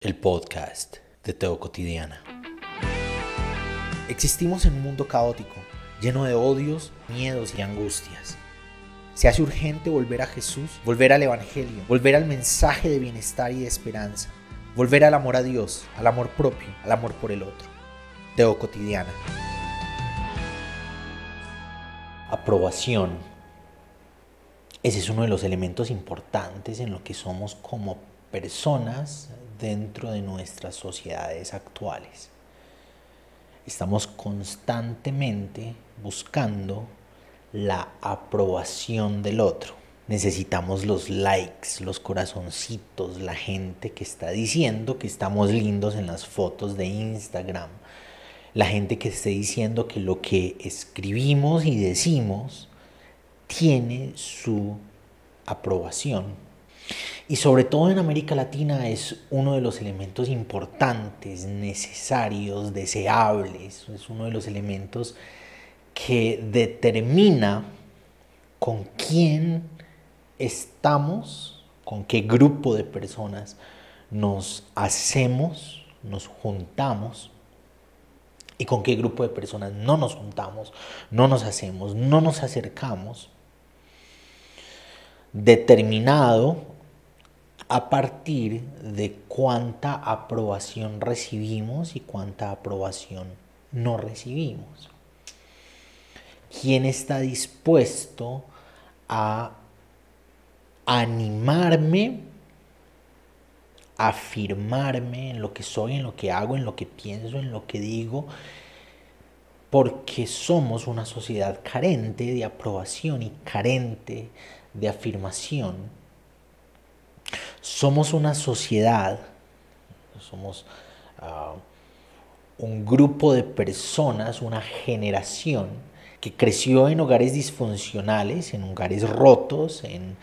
el podcast de Teo Cotidiana. Existimos en un mundo caótico, lleno de odios, miedos y angustias. Se hace urgente volver a Jesús, volver al Evangelio, volver al mensaje de bienestar y de esperanza, volver al amor a Dios, al amor propio, al amor por el otro. Teo Cotidiana. Aprobación. Ese es uno de los elementos importantes en lo que somos como personas dentro de nuestras sociedades actuales. Estamos constantemente buscando la aprobación del otro. Necesitamos los likes, los corazoncitos, la gente que está diciendo que estamos lindos en las fotos de Instagram, la gente que esté diciendo que lo que escribimos y decimos tiene su aprobación. Y sobre todo en América Latina es uno de los elementos importantes, necesarios, deseables. Es uno de los elementos que determina con quién estamos, con qué grupo de personas nos hacemos, nos juntamos y con qué grupo de personas no nos juntamos, no nos hacemos, no nos acercamos, determinado a partir de cuánta aprobación recibimos y cuánta aprobación no recibimos. ¿Quién está dispuesto a animarme, a afirmarme en lo que soy, en lo que hago, en lo que pienso, en lo que digo? Porque somos una sociedad carente de aprobación y carente de afirmación. Somos una sociedad, somos un grupo de personas, una generación que creció en hogares disfuncionales, en hogares rotos, en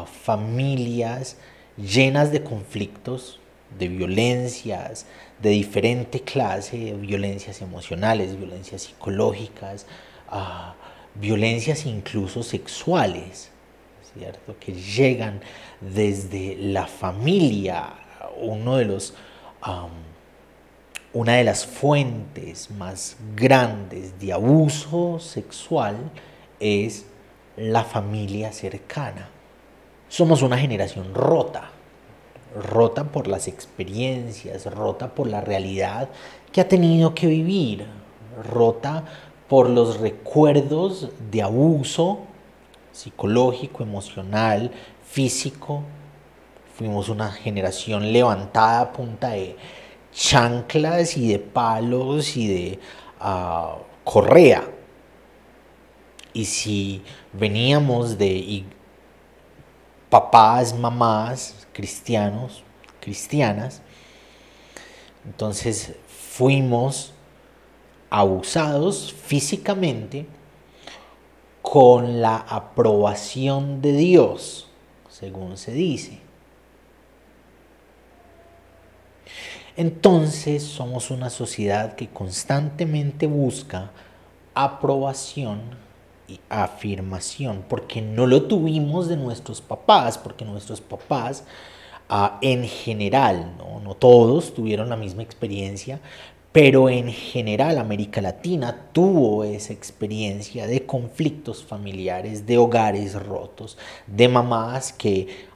familias llenas de conflictos, de violencias de diferente clase, violencias emocionales, violencias psicológicas, violencias incluso sexuales, ¿cierto? Que llegan desde la familia. Una de las fuentes más grandes de abuso sexual es la familia cercana. Somos una generación rota por las experiencias, rota por la realidad que ha tenido que vivir, rota por los recuerdos de abuso psicológico, emocional, físico. Fuimos una generación levantada a punta de chanclas y de palos y de correa. Y si veníamos de papás, mamás, cristianos, cristianas, entonces fuimos abusados físicamente con la aprobación de Dios, según se dice. Entonces somos una sociedad que constantemente busca aprobación y afirmación, porque no lo tuvimos de nuestros papás, porque nuestros papás en general, no todos tuvieron la misma experiencia, pero en general América Latina tuvo esa experiencia de conflictos familiares, de hogares rotos, de mamás que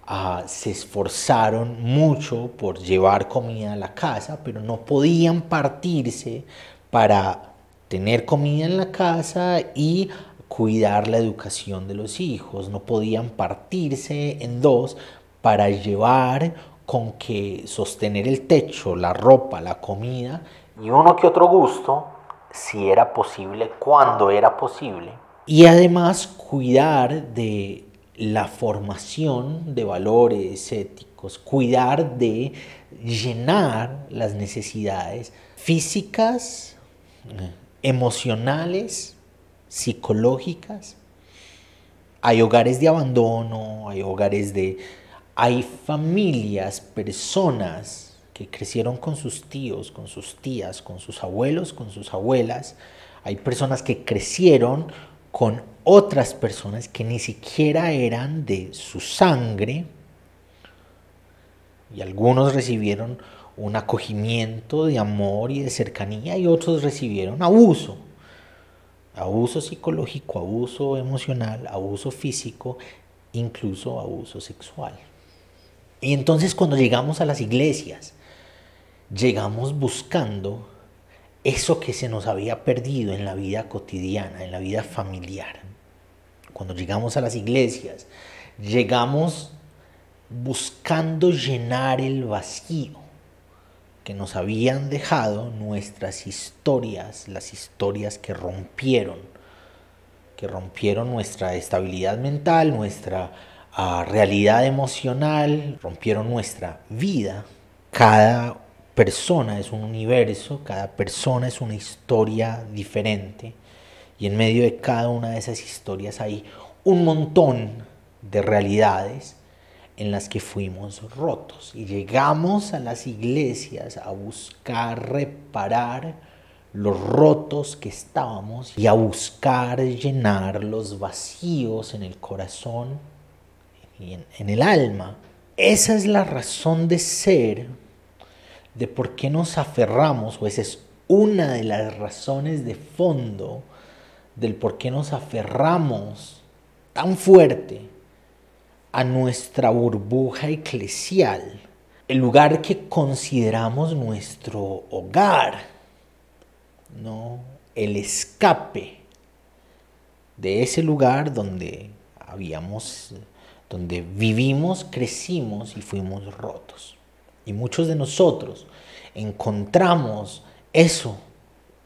se esforzaron mucho por llevar comida a la casa, pero no podían partirse para tener comida en la casa y cuidar la educación de los hijos. No podían partirse en dos para llevar con que sostener el techo, la ropa, la comida y uno que otro gusto, si era posible, cuando era posible. Y además cuidar de la formación de valores éticos, cuidar de llenar las necesidades físicas, emocionales, psicológicas. Hay hogares de abandono, hay familias, personas que crecieron con sus tíos, con sus tías, con sus abuelos, con sus abuelas. Hay personas que crecieron con otras personas que ni siquiera eran de su sangre y algunos recibieron un acogimiento de amor y de cercanía, y otros recibieron abuso. Abuso psicológico, abuso emocional, abuso físico, incluso abuso sexual. Y entonces cuando llegamos a las iglesias, llegamos buscando eso que se nos había perdido en la vida cotidiana, en la vida familiar. Cuando llegamos a las iglesias, llegamos buscando llenar el vacío que nos habían dejado nuestras historias, las historias que rompieron nuestra estabilidad mental, nuestra realidad emocional, rompieron nuestra vida. Cada persona es un universo, cada persona es una historia diferente, y en medio de cada una de esas historias hay un montón de realidades en las que fuimos rotos, y llegamos a las iglesias a buscar reparar los rotos que estábamos y a buscar llenar los vacíos en el corazón y en el alma. Esa es la razón de ser, de por qué nos aferramos, o esa es una de las razones de fondo del por qué nos aferramos tan fuerte a nuestra burbuja eclesial, el lugar que consideramos nuestro hogar, ¿no? El escape de ese lugar donde donde vivimos, crecimos y fuimos rotos. Y muchos de nosotros encontramos eso,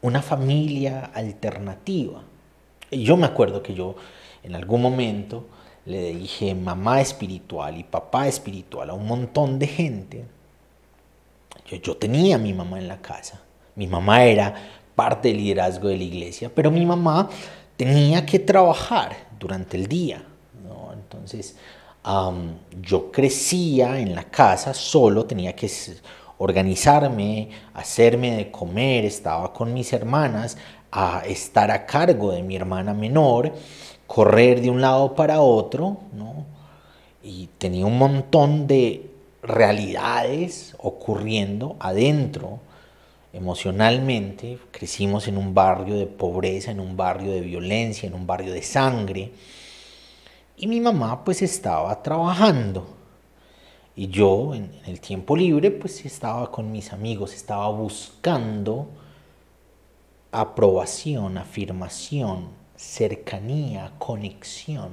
una familia alternativa. Y yo me acuerdo que yo en algún momento le dije mamá espiritual y papá espiritual a un montón de gente. Yo tenía a mi mamá en la casa. Mi mamá era parte del liderazgo de la iglesia, pero mi mamá tenía que trabajar durante el día, ¿no? Entonces, yo crecía en la casa solo, tenía que organizarme, hacerme de comer, estaba con mis hermanas, a estar a cargo de mi hermana menor, correr de un lado para otro, ¿no? Y tenía un montón de realidades ocurriendo adentro. Emocionalmente crecimos en un barrio de pobreza, en un barrio de violencia, en un barrio de sangre, y mi mamá pues estaba trabajando, y yo en el tiempo libre pues estaba con mis amigos, estaba buscando aprobación, afirmación, cercanía, conexión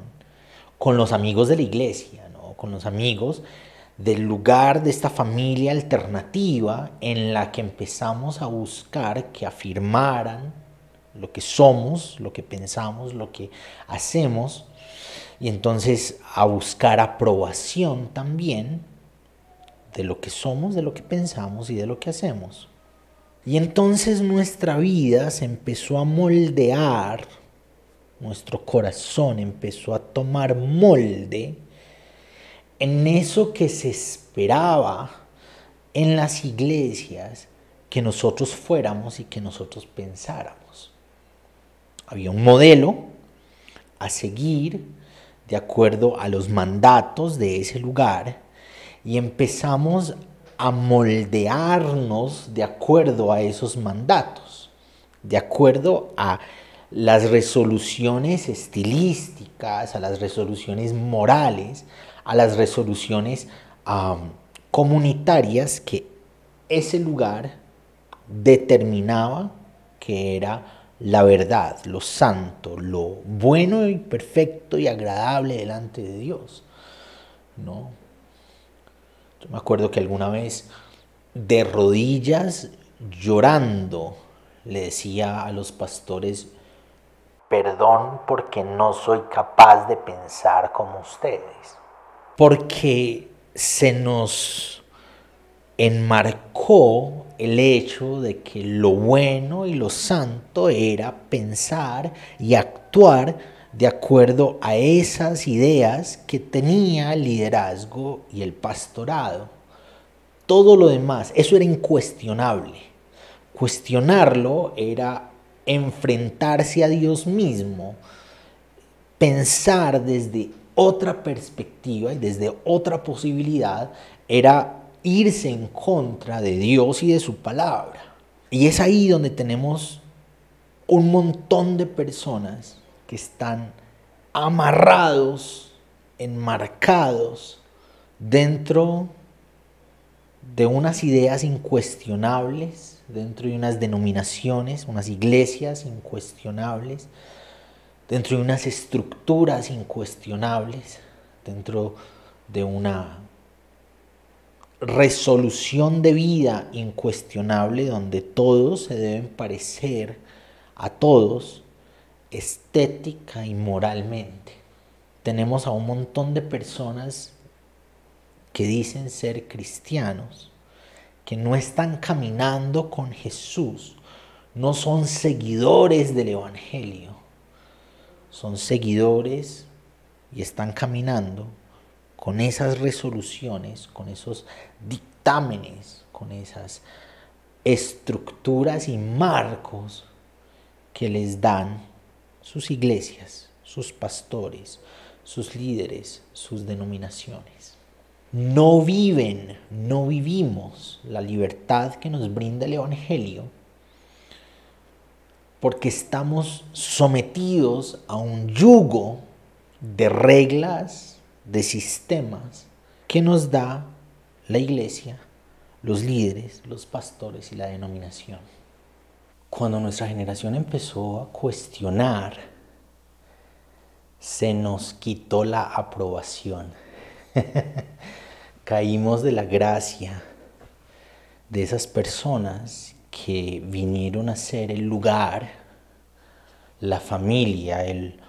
con los amigos de la iglesia, ¿no? Con los amigos del lugar, de esta familia alternativa en la que empezamos a buscar que afirmaran lo que somos, lo que pensamos, lo que hacemos, y entonces a buscar aprobación también de lo que somos, de lo que pensamos y de lo que hacemos. Y entonces nuestra vida se empezó a moldear, nuestro corazón empezó a tomar molde en eso que se esperaba en las iglesias que nosotros fuéramos y que nosotros pensáramos. Había un modelo a seguir de acuerdo a los mandatos de ese lugar, y empezamos a moldearnos de acuerdo a esos mandatos, de acuerdo a las resoluciones estilísticas, a las resoluciones morales, a las resoluciones comunitarias que ese lugar determinaba que era la verdad, lo santo, lo bueno y perfecto y agradable delante de Dios, ¿no? Yo me acuerdo que alguna vez, de rodillas, llorando, le decía a los pastores: perdón porque no soy capaz de pensar como ustedes. Porque se nos enmarcó el hecho de que lo bueno y lo santo era pensar y actuar de acuerdo a esas ideas que tenía el liderazgo y el pastorado. Todo lo demás, eso era incuestionable. Cuestionarlo era enfrentarse a Dios mismo, pensar desde otra perspectiva y desde otra posibilidad era irse en contra de Dios y de su palabra. Y es ahí donde tenemos un montón de personas que están amarrados, enmarcados dentro de unas ideas incuestionables, dentro de unas denominaciones, unas iglesias incuestionables, dentro de unas estructuras incuestionables, dentro de una resolución de vida incuestionable donde todos se deben parecer a todos estética y moralmente. Tenemos a un montón de personas que dicen ser cristianos, que no están caminando con Jesús, no son seguidores del Evangelio, son seguidores y están caminando con esas resoluciones, con esos dictámenes, con esas estructuras y marcos que les dan sus iglesias, sus pastores, sus líderes, sus denominaciones. No vivimos la libertad que nos brinda el Evangelio porque estamos sometidos a un yugo de reglas, de sistemas que nos da la iglesia, los líderes, los pastores y la denominación. Cuando nuestra generación empezó a cuestionar, se nos quitó la aprobación. Caímos de la gracia de esas personas que vinieron a ser el lugar, la familia, el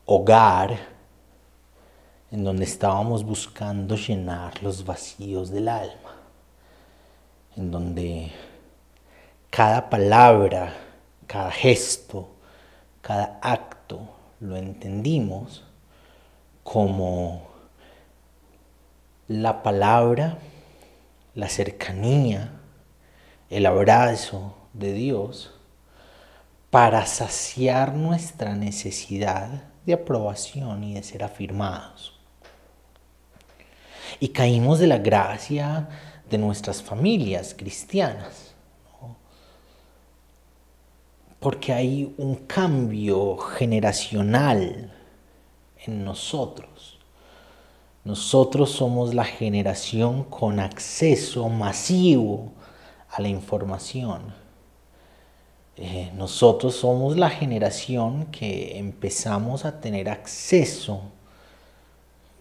hogar, en donde estábamos buscando llenar los vacíos del alma, en donde cada palabra, cada gesto, cada acto lo entendimos como la palabra, la cercanía, el abrazo de Dios para saciar nuestra necesidad de aprobación y de ser afirmados. Y caímos de la gracia de nuestras familias cristianas, ¿no? Porque hay un cambio generacional en nosotros. Nosotros somos la generación con acceso masivo a la información. Nosotros somos la generación que empezamos a tener acceso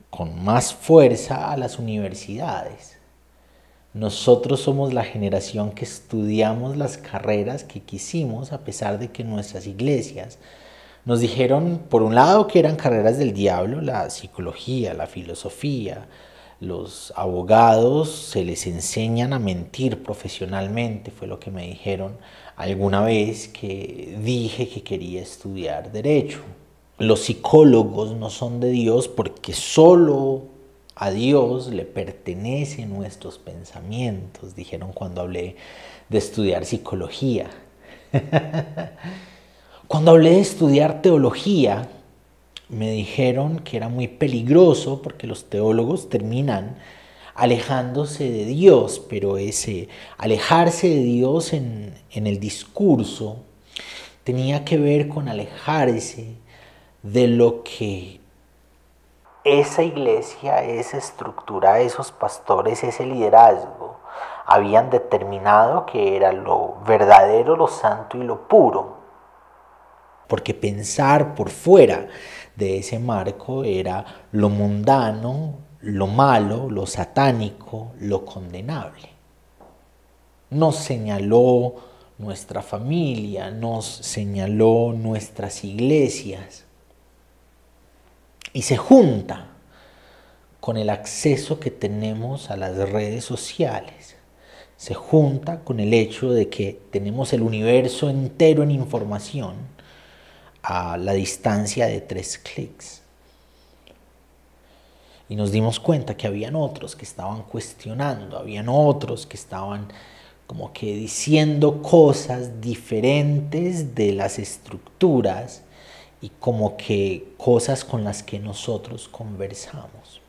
con más fuerza a las universidades. Nosotros somos la generación que estudiamos las carreras que quisimos a pesar de que nuestras iglesias nos dijeron, por un lado, que eran carreras del diablo, la psicología, la filosofía. Los abogados se les enseñan a mentir profesionalmente, fue lo que me dijeron alguna vez que dije que quería estudiar derecho. Los psicólogos no son de Dios porque solo a Dios le pertenecen nuestros pensamientos, dijeron cuando hablé de estudiar psicología. Cuando hablé de estudiar teología, me dijeron que era muy peligroso porque los teólogos terminan alejándose de Dios, pero ese alejarse de Dios en el discurso tenía que ver con alejarse de lo que esa iglesia, esa estructura, esos pastores, ese liderazgo habían determinado que era lo verdadero, lo santo y lo puro. Porque pensar por fuera de ese marco era lo mundano, lo malo, lo satánico, lo condenable. Nos señaló nuestra familia, nos señaló nuestras iglesias y se junta con el acceso que tenemos a las redes sociales. Se junta con el hecho de que tenemos el universo entero en información a la distancia de 3 clics. Y nos dimos cuenta que habían otros que estaban cuestionando, habían otros que estaban como que diciendo cosas diferentes de las estructuras y como que cosas con las que nosotros conversamos.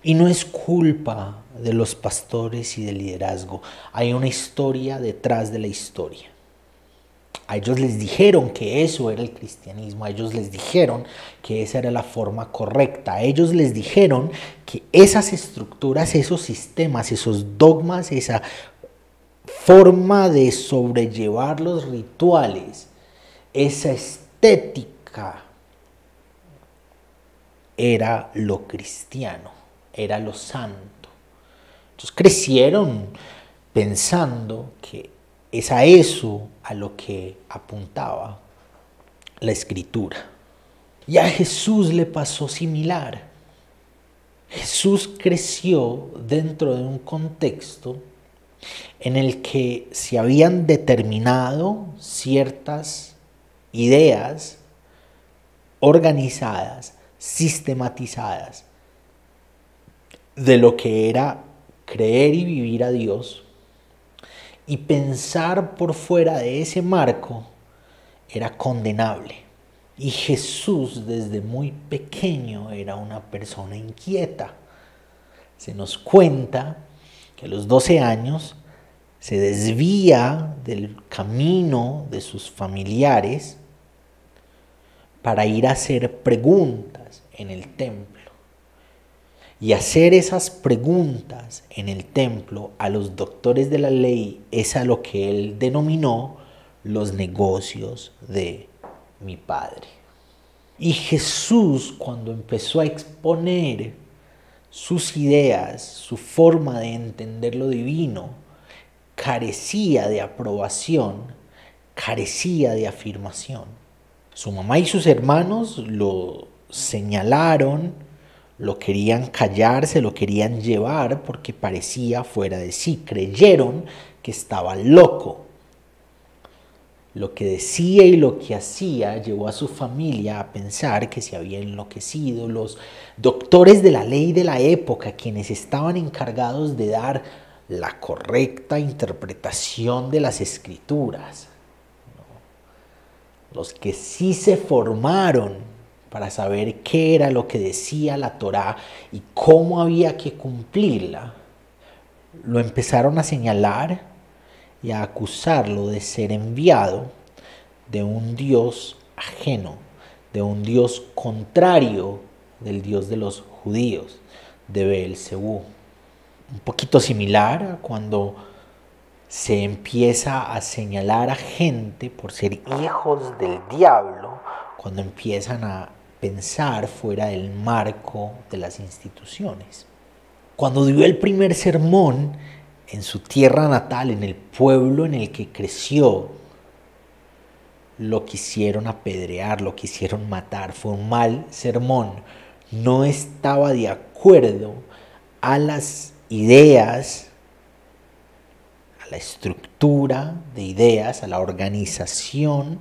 Y no es culpa de los pastores y del liderazgo. Hay una historia detrás de la historia. A ellos les dijeron que eso era el cristianismo, a ellos les dijeron que esa era la forma correcta, a ellos les dijeron que esas estructuras, esos sistemas, esos dogmas, esa forma de sobrellevar los rituales, esa estética era lo cristiano, era lo santo. Entonces crecieron pensando que es a eso a lo que apuntaba la escritura. Y a Jesús le pasó similar. Jesús creció dentro de un contexto en el que se habían determinado ciertas ideas organizadas, sistematizadas, de lo que era creer y vivir a Dios, y pensar por fuera de ese marco era condenable. Y Jesús desde muy pequeño era una persona inquieta. Se nos cuenta que a los 12 años se desvía del camino de sus familiares para ir a hacer preguntas en el templo. Y hacer esas preguntas en el templo a los doctores de la ley es a lo que él denominó los negocios de mi Padre. Y Jesús, cuando empezó a exponer sus ideas, su forma de entender lo divino, carecía de aprobación, carecía de afirmación. Su mamá y sus hermanos lo señalaron, lo querían callar, se lo querían llevar porque parecía fuera de sí. Creyeron que estaba loco. Lo que decía y lo que hacía llevó a su familia a pensar que se había enloquecido. Los doctores de la ley de la época, quienes estaban encargados de dar la correcta interpretación de las escrituras, los que sí se formaron para saber qué era lo que decía la Torá y cómo había que cumplirla, lo empezaron a señalar y a acusarlo de ser enviado de un Dios ajeno, de un Dios contrario del Dios de los judíos, de Beelzebú. Un poquito similar a cuando se empieza a señalar a gente por ser hijos del diablo, cuando empiezan a pensar fuera del marco de las instituciones. Cuando dio el primer sermón en su tierra natal, en el pueblo en el que creció, lo quisieron apedrear, lo quisieron matar. Fue un mal sermón. No estaba de acuerdo a las ideas, a la estructura de ideas, a la organización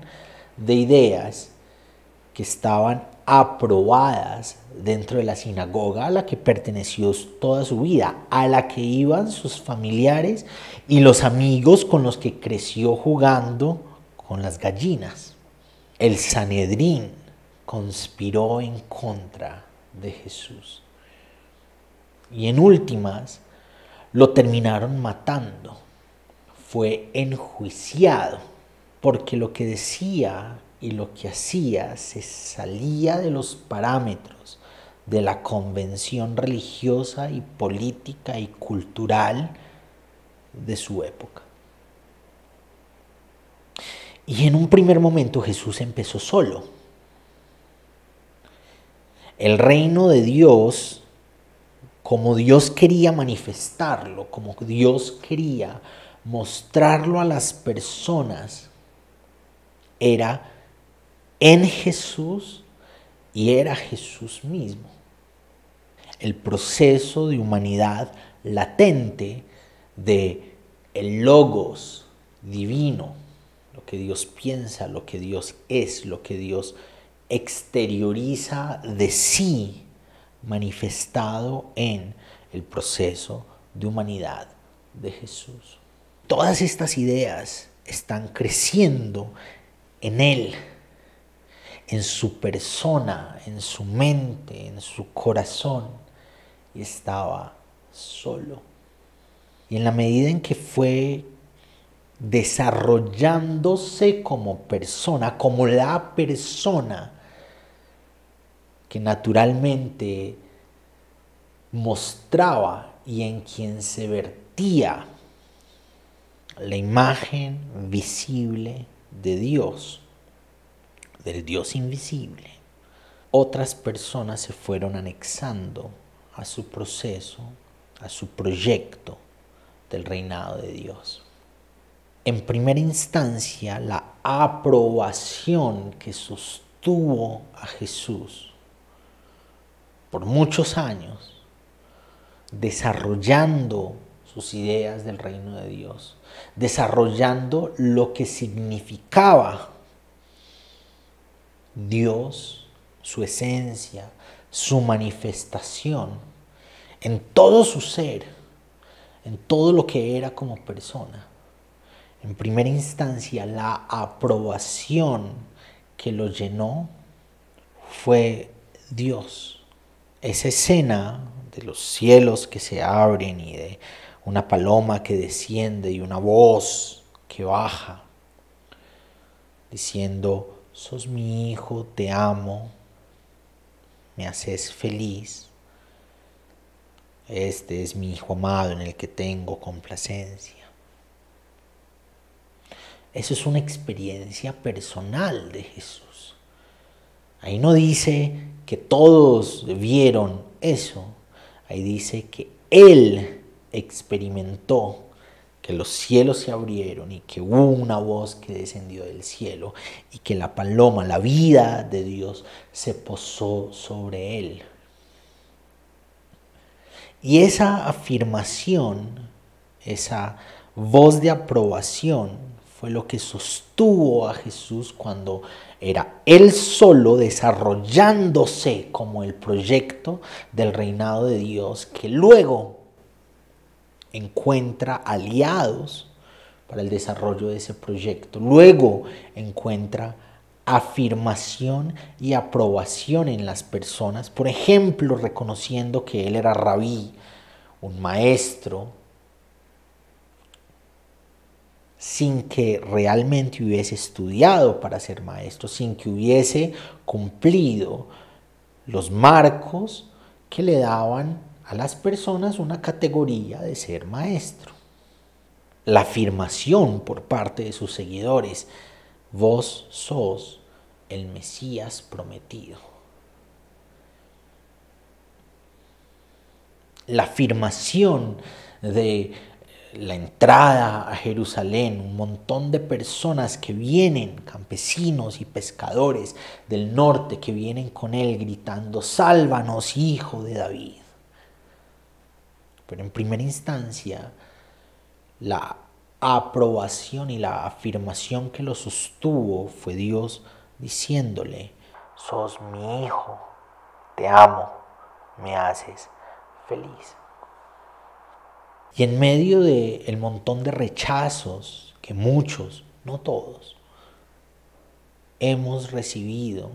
de ideas que estaban aprobadas dentro de la sinagoga a la que perteneció toda su vida, a la que iban sus familiares y los amigos con los que creció jugando con las gallinas. El Sanedrín conspiró en contra de Jesús. Y en últimas, lo terminaron matando. Fue enjuiciado porque lo que decía y lo que hacía se salía de los parámetros de la convención religiosa y política y cultural de su época. Y en un primer momento Jesús empezó solo. El reino de Dios, como Dios quería manifestarlo, como Dios quería mostrarlo a las personas, era en Jesús y era Jesús mismo. El proceso de humanidad latente de el logos divino, lo que Dios piensa, lo que Dios es, lo que Dios exterioriza de sí, manifestado en el proceso de humanidad de Jesús. Todas estas ideas están creciendo en Él, en su persona, en su mente, en su corazón. y estaba solo. Y en la medida en que fue desarrollándose como persona, como la persona que naturalmente mostraba y en quien se vertía la imagen visible de Dios, del Dios invisible, otras personas se fueron anexando a su proceso, a su proyecto del reinado de Dios. En primera instancia, la aprobación que sostuvo a Jesús por muchos años, desarrollando sus ideas del reino de Dios, desarrollando lo que significaba Dios, su esencia, su manifestación, en todo su ser, en todo lo que era como persona. En primera instancia, la aprobación que lo llenó fue Dios. Esa escena de los cielos que se abren y de una paloma que desciende y una voz que baja, diciendo: sos mi hijo, te amo, me haces feliz. Este es mi hijo amado en el que tengo complacencia. Eso es una experiencia personal de Jesús. Ahí no dice que todos vieron eso. Ahí dice que Él experimentó que los cielos se abrieron y que hubo una voz que descendió del cielo y que la paloma, la vida de Dios, se posó sobre Él. Y esa afirmación, esa voz de aprobación, fue lo que sostuvo a Jesús cuando era Él solo desarrollándose como el proyecto del reinado de Dios, que luego encuentra aliados para el desarrollo de ese proyecto. Luego encuentra afirmación y aprobación en las personas, por ejemplo, reconociendo que Él era rabí, un maestro, sin que realmente hubiese estudiado para ser maestro, sin que hubiese cumplido los marcos que le daban a las personas una categoría de ser maestro. La afirmación por parte de sus seguidores: vos sos el Mesías prometido. La afirmación de la entrada a Jerusalén, un montón de personas que vienen, campesinos y pescadores del norte, que vienen con él gritando: sálvanos, hijo de David. Pero en primera instancia, la aprobación y la afirmación que lo sostuvo fue Dios diciéndole: sos mi hijo, te amo, me haces feliz. Y en medio del montón de rechazos que muchos, no todos, hemos recibido,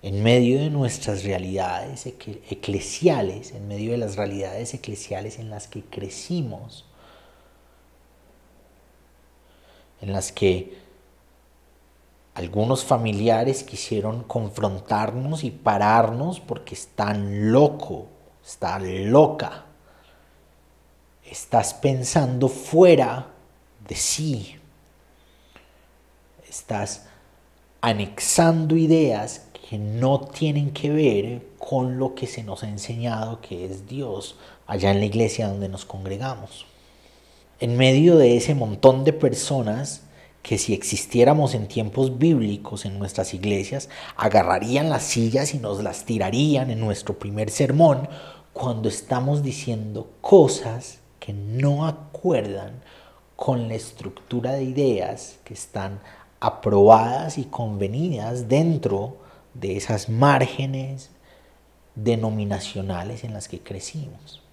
en medio de nuestras realidades eclesiales, en medio de las realidades eclesiales en las que crecimos, en las que algunos familiares quisieron confrontarnos y pararnos porque están loco, está loca. Estás pensando fuera de sí. Estás anexando ideas que no tienen que ver con lo que se nos ha enseñado que es Dios allá en la iglesia donde nos congregamos. En medio de ese montón de personas que, si existiéramos en tiempos bíblicos en nuestras iglesias, agarrarían las sillas y nos las tirarían en nuestro primer sermón cuando estamos diciendo cosas que no acuerdan con la estructura de ideas que están aprobadas y convenidas dentro de esas márgenes denominacionales en las que crecimos.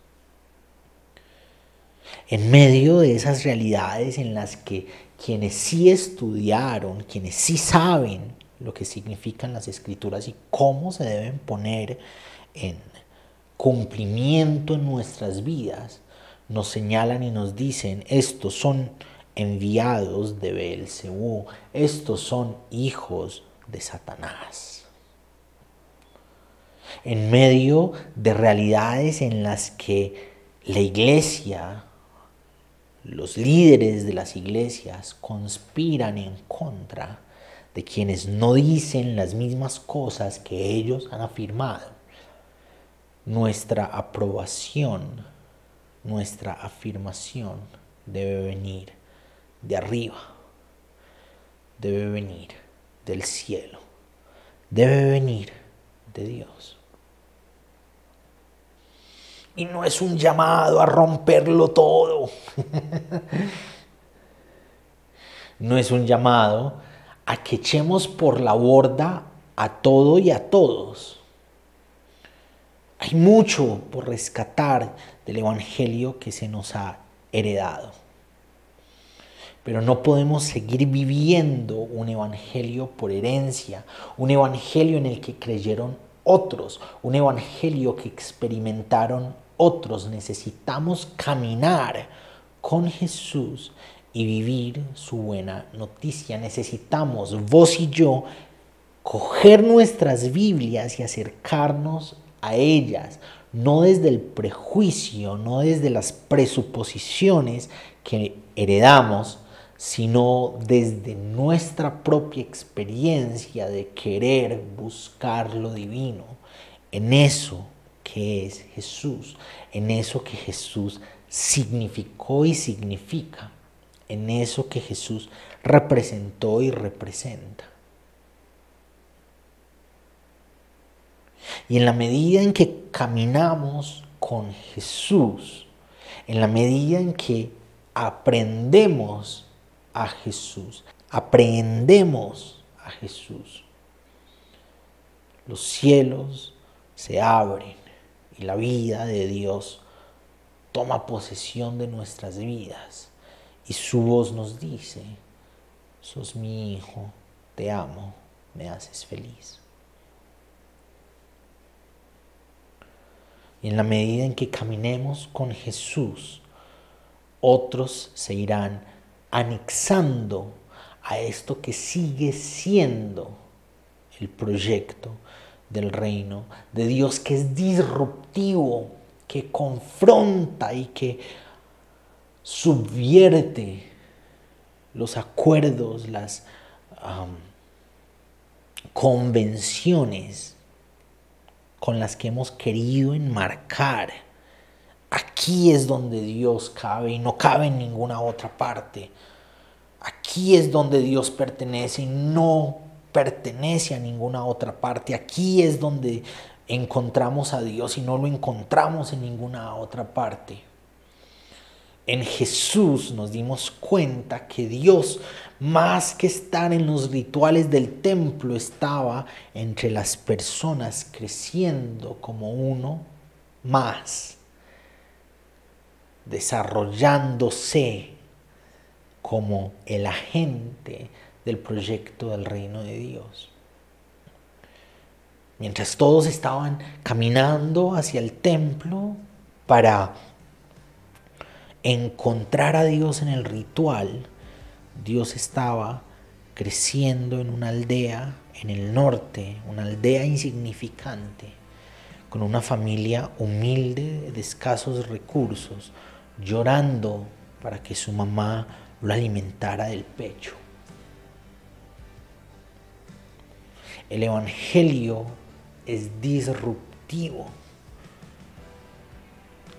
En medio de esas realidades en las que quienes sí estudiaron, quienes sí saben lo que significan las escrituras y cómo se deben poner en cumplimiento en nuestras vidas, nos señalan y nos dicen: estos son enviados de Beelzebú, estos son hijos de Satanás. En medio de realidades en las que la iglesia, los líderes de las iglesias conspiran en contra de quienes no dicen las mismas cosas que ellos han afirmado, nuestra aprobación, nuestra afirmación debe venir de arriba, debe venir del cielo, debe venir de Dios. Y no es un llamado a romperlo todo. No es un llamado a que echemos por la borda a todo y a todos. Hay mucho por rescatar del evangelio que se nos ha heredado. Pero no podemos seguir viviendo un evangelio por herencia, un evangelio en el que creyeron otros, un evangelio que experimentaron otros. Necesitamos caminar con Jesús y vivir su buena noticia. Necesitamos, vos y yo, coger nuestras Biblias y acercarnos a ellas, no desde el prejuicio, no desde las presuposiciones que heredamos, sino desde nuestra propia experiencia de querer buscar lo divino, en eso que es Jesús, en eso que Jesús significó y significa, en eso que Jesús representó y representa. Y en la medida en que caminamos con Jesús, en la medida en que aprendemos a Jesús, aprendemos a Jesús, los cielos se abren y la vida de Dios toma posesión de nuestras vidas. Y su voz nos dice: sos mi hijo, te amo, me haces feliz. Y en la medida en que caminemos con Jesús, otros se irán anexando a esto que sigue siendo el proyecto del reino de Dios, que es disruptivo, que confronta y que subvierte los acuerdos, las convenciones con las que hemos querido enmarcar. Aquí es donde Dios cabe y no cabe en ninguna otra parte. Aquí es donde Dios pertenece y no pertenece a ninguna otra parte. Aquí es donde encontramos a Dios y no lo encontramos en ninguna otra parte. En Jesús nos dimos cuenta que Dios, más que estar en los rituales del templo, estaba entre las personas creciendo como uno más, desarrollándose como el agente del proyecto del reino de Dios. Mientras todos estaban caminando hacia el templo para encontrar a Dios en el ritual, Dios estaba creciendo en una aldea en el norte, una aldea insignificante, con una familia humilde de escasos recursos, llorando para que su mamá lo alimentara del pecho. El evangelio es disruptivo.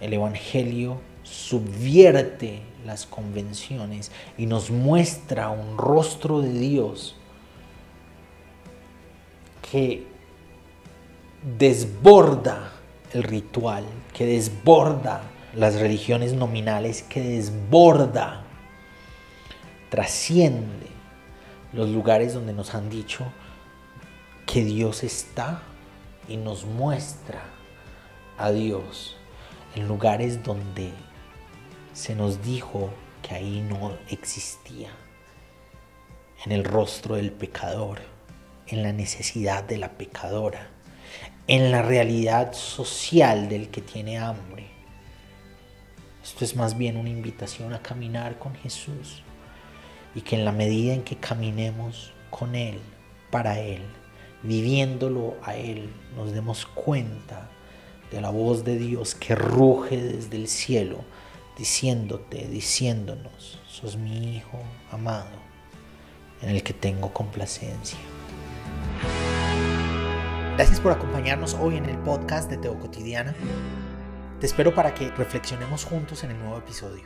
El evangelio subvierte las convenciones y nos muestra un rostro de Dios que desborda el ritual, que desborda las religiones nominales, que desborda, trasciende los lugares donde nos han dicho que Dios está, y nos muestra a Dios en lugares donde se nos dijo que ahí no existía, en el rostro del pecador, en la necesidad de la pecadora, en la realidad social del que tiene hambre. Esto es más bien una invitación a caminar con Jesús, y que en la medida en que caminemos con Él, para Él, viviéndolo a Él, nos demos cuenta de la voz de Dios que ruge desde el cielo, diciéndonos: sos mi Hijo amado, en el que tengo complacencia. Gracias por acompañarnos hoy en el podcast de Teo Cotidiana. Te espero para que reflexionemos juntos en el nuevo episodio.